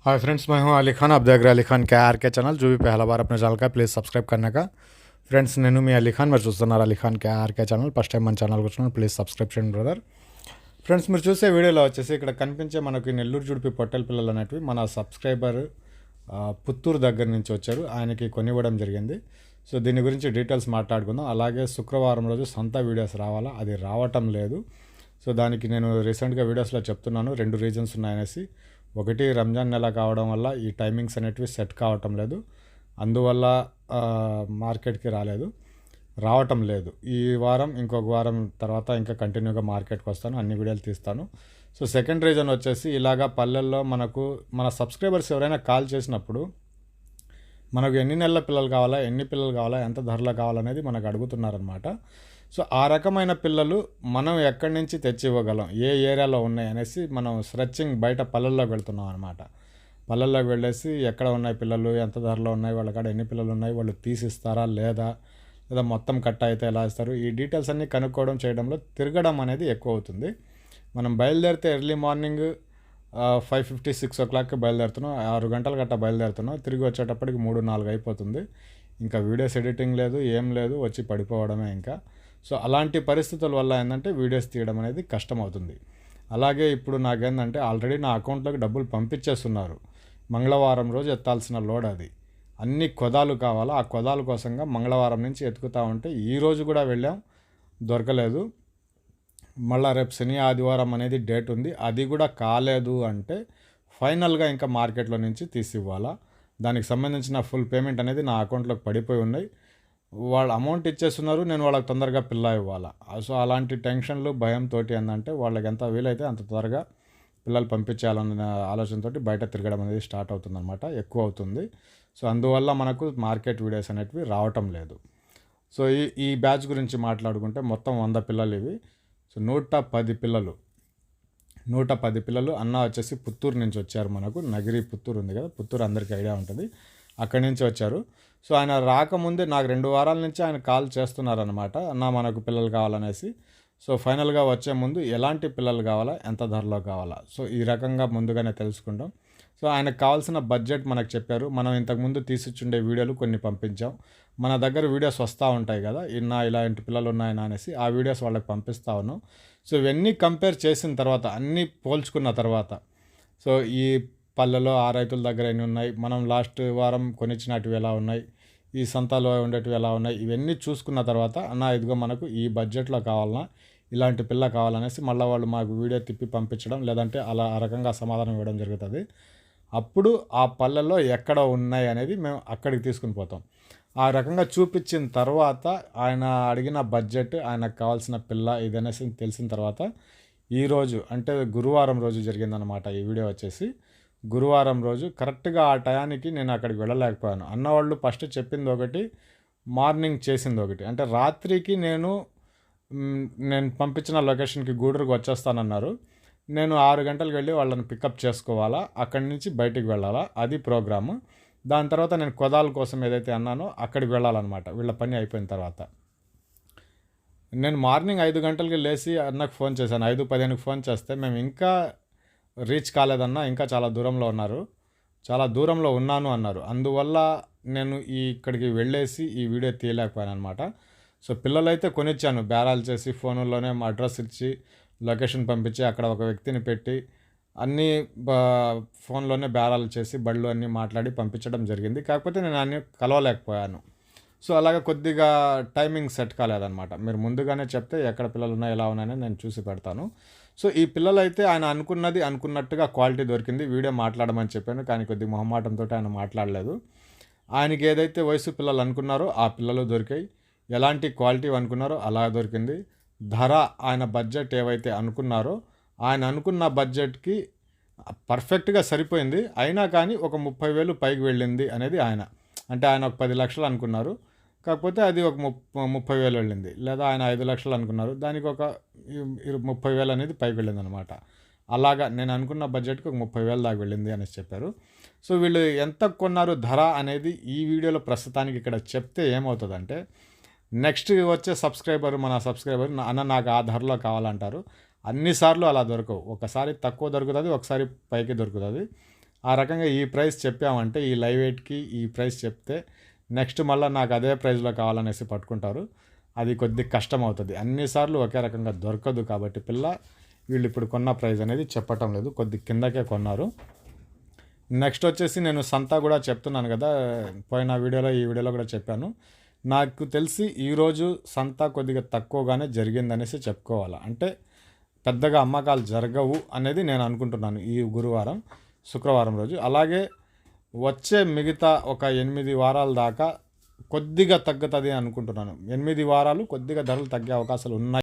Hi friends, मैं हूं अली खान। आप देख रहे हैं अली खान के आर के चैनल। जो भी पहला बार अपने ఛానల్ का ప్లీజ్ సబ్స్క్రైబ్ करने का ఫ్రెండ్స్, నేను మీ అలీ ఖాన్. మీరు చూస్తున్నారు అలీ ఖాన్ కే ఆర్కే ఛానల్. ఫస్ట్ టైం మన ఛానల్కి వచ్చిన ప్లీజ్ సబ్స్క్రైబ్ చేయండి బ్రదర్. ఫ్రెండ్స్, మీరు చూసే వీడియోలో వచ్చేసి ఇక్కడ కనిపించే మనకి నెల్లూరు జుడిపి పొట్టెల పిల్లలు అనేటివి మన సబ్స్క్రైబర్ పుత్తూరు దగ్గర నుంచి వచ్చారు. ఆయనకి కొనివ్వడం జరిగింది. సో దీని గురించి డీటెయిల్స్ మాట్లాడుకుందాం. అలాగే శుక్రవారం రోజు సొంత వీడియోస్ రావాలా, అది రావటం లేదు. సో దానికి నేను రీసెంట్గా వీడియోస్లో చెప్తున్నాను, 2 రీజన్స్ ఉన్నాయనేసి. ఒకటి, రంజాన్ నెల కావడం వల్ల ఈ టైమింగ్స్ అనేటివి సెట్ కావటం లేదు, అందువల్ల మార్కెట్కి రావటం లేదు. ఈ వారం ఇంకొక వారం తర్వాత ఇంకా కంటిన్యూగా మార్కెట్కి వస్తాను, అన్ని వీడియోలు తీస్తాను. సో సెకండ్ రీజన్ వచ్చేసి, ఇలాగా పల్లెల్లో మన సబ్స్క్రైబర్స్ ఎవరైనా కాల్ చేసినప్పుడు మనకు ఎన్ని నెలల పిల్లలు కావాలా, ఎన్ని పిల్లలు కావాలా, ఎంత ధరలో కావాలనేది మనకు అడుగుతున్నారనమాట. సో ఆ రకమైన పిల్లలు మనం ఎక్కడి నుంచి తెచ్చి ఇవ్వగలం, ఏ ఏరియాలో ఉన్నాయి అనేసి మనం స్ట్రెచ్చింగ్ బయట పల్లెల్లోకి వెళ్తున్నాం అనమాట. పల్లెల్లోకి వెళ్ళేసి ఎక్కడ ఉన్నాయి పిల్లలు, ఎంత ధరలో ఉన్నాయి, వాళ్ళ కాడ ఎన్ని పిల్లలు ఉన్నాయి, వాళ్ళు తీసిస్తారా లేదా మొత్తం కట్ట అయితే ఎలా ఇస్తారు, ఈ డీటెయిల్స్ అన్నీ కనుక్కోవడం చేయడంలో తిరగడం అనేది ఎక్కువ అవుతుంది. మనం బయలుదేరితే ఎర్లీ మార్నింగ్ 5:50, 6 o'clockకి బయలుదేరుతున్నాం. 6 గంటల గట్ట బయలుదేరుతున్నాం. తిరిగి వచ్చేటప్పటికి 3, 4 అయిపోతుంది. ఇంకా వీడియోస్ ఎడిటింగ్ లేదు, ఏం లేదు, వచ్చి పడిపోవడమే ఇంకా. సో అలాంటి పరిస్థితుల వల్ల ఏంటంటే వీడియోస్ తీయడం అనేది కష్టమవుతుంది. అలాగే ఇప్పుడు నాకేంటంటే ఆల్రెడీ నా అకౌంట్లోకి డబ్బులు పంపించేస్తున్నారు. మంగళవారం రోజు ఎత్తాల్సిన లోడ్ అది. అన్ని కొదాలు కావాలా, ఆ కొదాల కోసంగా మంగళవారం నుంచి ఎత్తుకుతా ఉంటే ఈరోజు కూడా వెళ్ళాం, దొరకలేదు. మళ్ళీ రేపు శని ఆదివారం అనేది డేట్ ఉంది, అది కూడా కాలేదు అంటే ఫైనల్గా ఇంకా మార్కెట్లో నుంచి తీసివ్వాలా. దానికి సంబంధించిన ఫుల్ పేమెంట్ అనేది నా అకౌంట్లోకి పడిపోయి ఉన్నాయి. వాళ్ళు అమౌంట్ ఇచ్చేస్తున్నారు, నేను వాళ్ళకి తొందరగా పిల్ల ఇవ్వాలా. సో అలాంటి టెన్షన్లు, భయంతో ఏంటంటే వాళ్ళకి ఎంత వీలైతే అంత త్వరగా పిల్లలు పంపించేయాలన్న ఆలోచనతో బయట తిరగడం అనేది స్టార్ట్ అవుతుందన్నమాట, ఎక్కువ అవుతుంది. సో అందువల్ల మనకు మార్కెట్ వీడియోస్ అనేటివి రావటం లేదు. సో ఈ బ్యాచ్ గురించి మాట్లాడుకుంటే మొత్తం 100 పిల్లలు ఇవి. సో 110 పిల్లలు అన్న వచ్చేసి పుత్తూరు నుంచి వచ్చారు. మనకు నగిరి పుత్తూరు ఉంది కదా, పుత్తూరు అందరికీ ఐడియా ఉంటుంది, అక్కడి నుంచి వచ్చారు. సో ఆయన రాకముందే నాకు 2 వారాల నుంచి ఆయన కాల్ చేస్తున్నారనమాట, అన్న మనకు పిల్లలు కావాలనేసి. సో ఫైనల్గా వచ్చే ముందు ఎలాంటి పిల్లలు కావాలా, ఎంత ధరలో కావాలా, సో ఈ రకంగా ముందుగానే తెలుసుకుంటాం. సో ఆయనకు కావాల్సిన బడ్జెట్ మనకు చెప్పారు. మనం ఇంతకుముందు తీసిచ్చుండే వీడియోలు కొన్ని పంపించాం. మన దగ్గర వీడియోస్ వస్తూ ఉంటాయి కదా, ఇలాంటి పిల్లలు ఉన్నాయని అనేసి ఆ వీడియోస్ వాళ్ళకి పంపిస్తూ ఉన్నాం. సో ఇవన్నీ కంపేర్ చేసిన తర్వాత, అన్నీ పోల్చుకున్న తర్వాత, సో ఈ పల్లెలో ఆ రైతుల దగ్గర ఎన్ని ఉన్నాయి, మనం లాస్ట్ వారం కొనిచ్చినటివి ఎలా ఉన్నాయి, ఈ సంతలో ఉండేటివి ఎలా ఉన్నాయి, ఇవన్నీ చూసుకున్న తర్వాత అన్న ఇదిగో మనకు ఈ బడ్జెట్లో కావాలన్నా, ఇలాంటి పిల్ల కావాలనేసి మళ్ళీ వాళ్ళు మాకు వీడియో తిప్పి పంపించడం, లేదంటే అలా ఆ రకంగా సమాధానం ఇవ్వడం జరుగుతుంది. అప్పుడు ఆ పల్లెల్లో ఎక్కడ ఉన్నాయి అనేది మేము అక్కడికి తీసుకుని పోతాం. ఆ రకంగా చూపించిన తర్వాత ఆయన అడిగిన బడ్జెట్, ఆయనకు కావాల్సిన పిల్ల ఇదనేసి తెలిసిన తర్వాత ఈరోజు అంటే గురువారం రోజు జరిగిందనమాట ఈ వీడియో వచ్చేసి. గురువారం రోజు కరెక్ట్గా ఆ టయానికి నేను అక్కడికి వెళ్ళలేకపోయాను. అన్నవాళ్ళు ఫస్ట్ చెప్పింది ఒకటి, మార్నింగ్ చేసింది ఒకటి. అంటే రాత్రికి నేను పంపించిన లొకేషన్కి గూడూరుకు వచ్చేస్తానన్నారు. నేను 6 గంటలకు వెళ్ళి వాళ్ళని పికప్ చేసుకోవాలా, అక్కడి నుంచి బయటికి వెళ్ళాలా, అది ప్రోగ్రాము. దాని తర్వాత నేను కొదాల కోసం ఏదైతే అన్నానో అక్కడికి వెళ్ళాలన్నమాట, వీళ్ళ పని అయిపోయిన తర్వాత. నేను మార్నింగ్ 5 గంటలకి లేచి అన్నకు ఫోన్ చేశాను. 5:15కి ఫోన్ చేస్తే మేము ఇంకా రీచ్ కాలేదన్నా, ఇంకా చాలా దూరంలో ఉన్నారు, చాలా దూరంలో ఉన్నాను అన్నారు. అందువల్ల నేను ఇక్కడికి వెళ్ళేసి ఈ వీడియో తీయలేకపోయాను అనమాట. సో పిల్లలైతే కొనిచ్చాను, బేరాలు చేసి ఫోన్లోనే మా అడ్రస్ ఇచ్చి లొకేషన్ పంపించి అక్కడ ఒక వ్యక్తిని పెట్టి అన్నీ ఫోన్లోనే బేరాలు చేసి బళ్ళు అన్నీ మాట్లాడి పంపించడం జరిగింది. కాకపోతే నేను అన్నీ కలవలేకపోయాను. సో అలాగే కొద్దిగా టైమింగ్ సెట్ కాలేదన్నమాట. మీరు ముందుగానే చెప్తే ఎక్కడ పిల్లలు ఉన్నాయి, ఎలా ఉన్నాయని నేను చూసి పెడతాను. సో ఈ పిల్లలు అయితే ఆయన అనుకున్నట్టుగా క్వాలిటీ దొరికింది. వీడియో మాట్లాడమని చెప్పాను, కానీ కొద్దిగా మొహమాటంతో ఆయన మాట్లాడలేదు. ఆయనకి ఏదైతే వయసు పిల్లలు అనుకున్నారో ఆ పిల్లలు దొరికాయి, ఎలాంటి క్వాలిటీ అనుకున్నారో అలా దొరికింది. ధర ఆయన బడ్జెట్ ఏవైతే అనుకున్నారో ఆయన అనుకున్న బడ్జెట్కి పర్ఫెక్ట్గా సరిపోయింది. అయినా కానీ ఒక 30,000 పైకి వెళ్ళింది అనేది ఆయన. అంటే ఆయన ఒక 10 లక్షలు అనుకున్నారు, కాకపోతే అది ఒక 30,000 వెళ్ళింది. లేదా ఆయన 5 లక్షలు అనుకున్నారు, దానికి ఒక 30,000 అనేది పైకి వెళ్ళింది అనమాట. అలాగా నేను అనుకున్న బడ్జెట్కి ఒక 30,000 దాకా వెళ్ళింది అనేసి చెప్పారు. సో వీళ్ళు ఎంత కొన్నారు ధర అనేది ఈ వీడియోలో ప్రస్తుతానికి ఇక్కడ చెప్తే ఏమవుతుందంటే, నెక్స్ట్ వచ్చే మన సబ్స్క్రైబర్ అన్న నాకు ఆ ధరలో కావాలంటారు. అన్నిసార్లు అలా దొరకవు. ఒకసారి తక్కువ దొరుకుతుంది, ఒకసారి పైకి దొరుకుతుంది. ఆ రకంగా ఈ ప్రైస్ చెప్పామంటే ఈ లైవ్ వెయిట్కి ఈ ప్రైస్ చెప్తే నెక్స్ట్ మళ్ళీ నాకు అదే ప్రైస్లో కావాలనేసి పట్టుకుంటారు. అది కొద్ది కష్టం అవుతుంది. అన్నిసార్లు ఒకే రకంగా దొరకదు కాబట్టి పిల్ల వీళ్ళు ఇప్పుడు కొన్న ప్రైస్ అనేది చెప్పటం లేదు, కొద్ది కిందకే కొన్నారు. నెక్స్ట్ వచ్చేసి నేను సంతా కూడా చెప్తున్నాను కదా, పోయిన వీడియోలో ఈ వీడియోలో కూడా చెప్పాను. నాకు తెలిసి ఈరోజు సంతా కొద్దిగా తక్కువగానే జరిగిందనేసి చెప్పుకోవాలి. అంటే పెద్దగా అమ్మకాలు జరగవు అనేది నేను అనుకుంటున్నాను ఈ గురువారం శుక్రవారం రోజు. అలాగే వచ్చే మిగతా ఒక 8 వారాల దాకా కొద్దిగా తగ్గుతుంది అనుకుంటున్నాను. 8 వారాలు కొద్దిగా ధరలు తగ్గే అవకాశాలు ఉన్నాయి.